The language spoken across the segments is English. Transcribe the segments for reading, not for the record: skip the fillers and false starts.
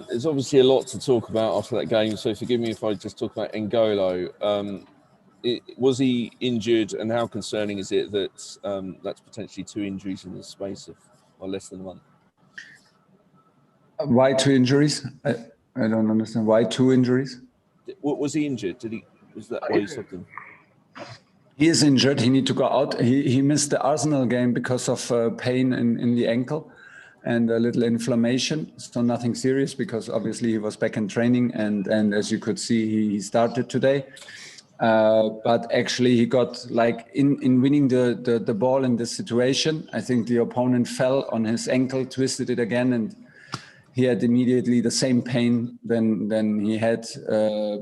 There's obviously a lot to talk about after that game, so forgive me if I just talk about N'Golo. Was he injured, and how concerning is it that that's potentially 2 injuries in the space of less than a month? Why 2 injuries? I don't understand. Why 2 injuries? Was he injured? Was that why you stopped him? He is injured. He needs to go out. He missed the Arsenal game because of pain in the ankle and a little inflammation. So nothing serious, because obviously he was back in training, and as you could see, he started today. But actually he got, like, in winning the ball in this situation, I think the opponent fell on his ankle, twisted it again, and he had immediately the same pain than he had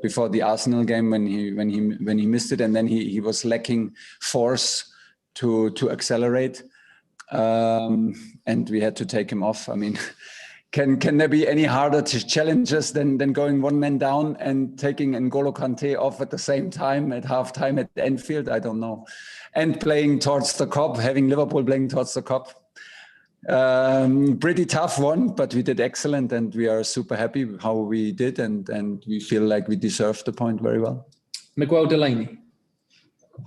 before the Arsenal game when he missed it, and then he was lacking force to accelerate, and we had to take him off. I mean, can there be any harder challenges than going 1 man down and taking N'Golo Kante off at the same time at halftime at Anfield? I don't know, and playing towards the cup, having Liverpool playing towards the cup. Pretty tough one, but we did excellent, and we are super happy with how we did, and we feel like we deserved the point very well. Miguel Delaney.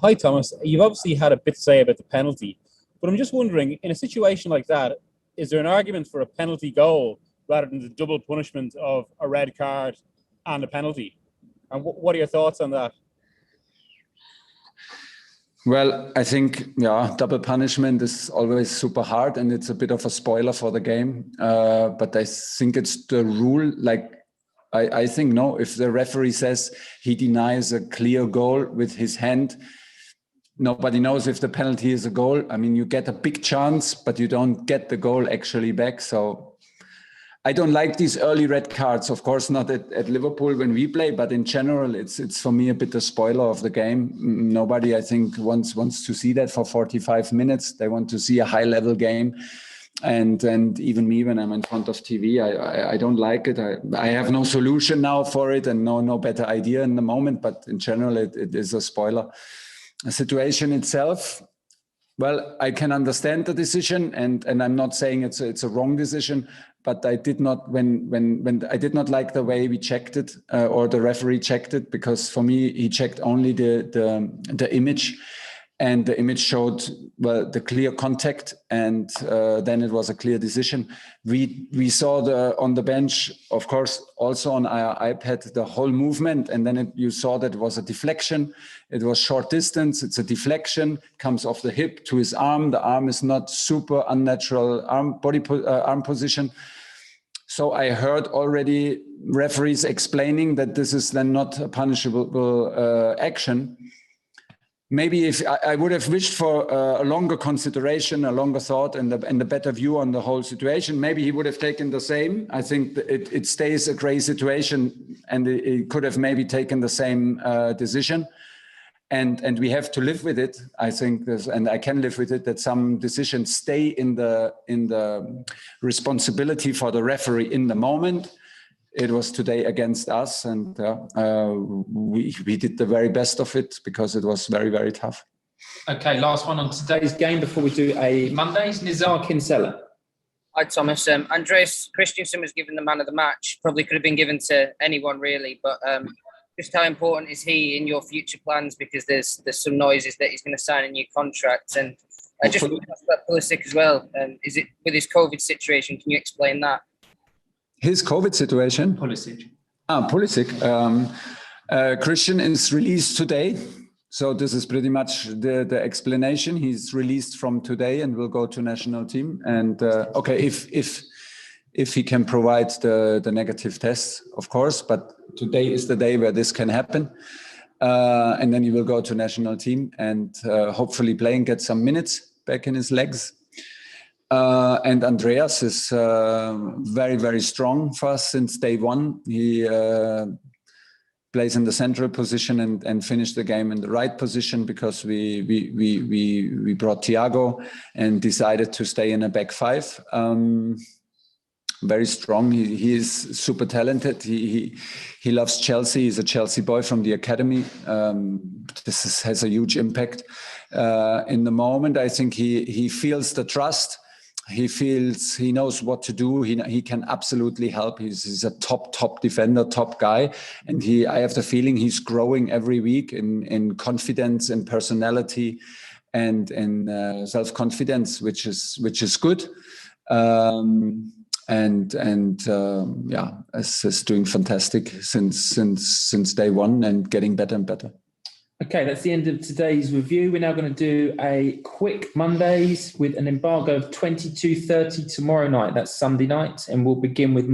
Hi, Thomas. You've obviously had a bit to say about the penalty, but I'm just wondering, in a situation like that, is there an argument for a penalty goal rather than the double punishment of a red card and a penalty? And what are your thoughts on that? Well, I think, double punishment is always super hard, and it's a bit of a spoiler for the game. But I think it's the rule. Like, I think, no, if the referee says he denies a clear goal with his hand, nobody knows if the penalty is a goal. I mean, you get a big chance, but you don't get the goal actually back. So I don't like these early red cards. Of course, not at Liverpool when we play, but in general, it's for me a bit a spoiler of the game. Nobody, I think, wants to see that for 45 minutes. They want to see a high-level game. And even me, when I'm in front of TV, I don't like it. I have no solution now for it, and no better idea in the moment. But in general, it is a spoiler. The situation itself, well, I can understand the decision, and I'm not saying it's a wrong decision, but I did not when I did not like the way we checked it, or the referee checked it, because for me he checked only the image, and the image showed, well, the clear contact, and then it was a clear decision. We saw on the bench, of course, also on our iPad, the whole movement, and then you saw that it was a deflection. It was short distance. It's a deflection, comes off the hip to his arm. The arm is not super unnatural arm position. So I heard already referees explaining that this is then not a punishable action. Maybe if I would have wished for a longer consideration, a longer thought, and a better view on the whole situation, maybe he would have taken the same. I think it stays a grey situation, and it could have maybe taken the same decision. And we have to live with it. I think and I can live with it, that some decisions stay in the responsibility for the referee in the moment. It was today against us, and we did the very best of it, because it was very, very tough. Okay, last one on today's game before we do a Mondays. Nizar Kinsella. Hi, Thomas. Andreas Christensen was given the man of the match. Probably could have been given to anyone, really. But just how important is he in your future plans? Because there's some noises that he's going to sign a new contract. And I just want to ask about Pulisic as well. Is it with his COVID situation? Can you explain that? His COVID situation? Pulisic. Pulisic. Christian is released today. So this is pretty much the explanation. He's released from today and will go to national team. And if he can provide the negative tests, of course. But today is the day where this can happen. And then he will go to national team and hopefully play and get some minutes back in his legs. And Andreas is very, very strong for us since day one. He plays in the central position and finished the game in the right position, because we brought Thiago and decided to stay in a back five. Very strong. He is super talented. He loves Chelsea. He's a Chelsea boy from the academy. This has a huge impact in the moment. I think he feels the trust. He feels he knows what to do. He can absolutely help. He's a top defender, top guy, and I have the feeling he's growing every week in confidence and personality, and in self-confidence, which is good. Is doing fantastic since day one and getting better and better. Okay, that's the end of today's review. We're now going to do a quick Mondays with an embargo of 22:30 tomorrow night. That's Sunday night, and we'll begin with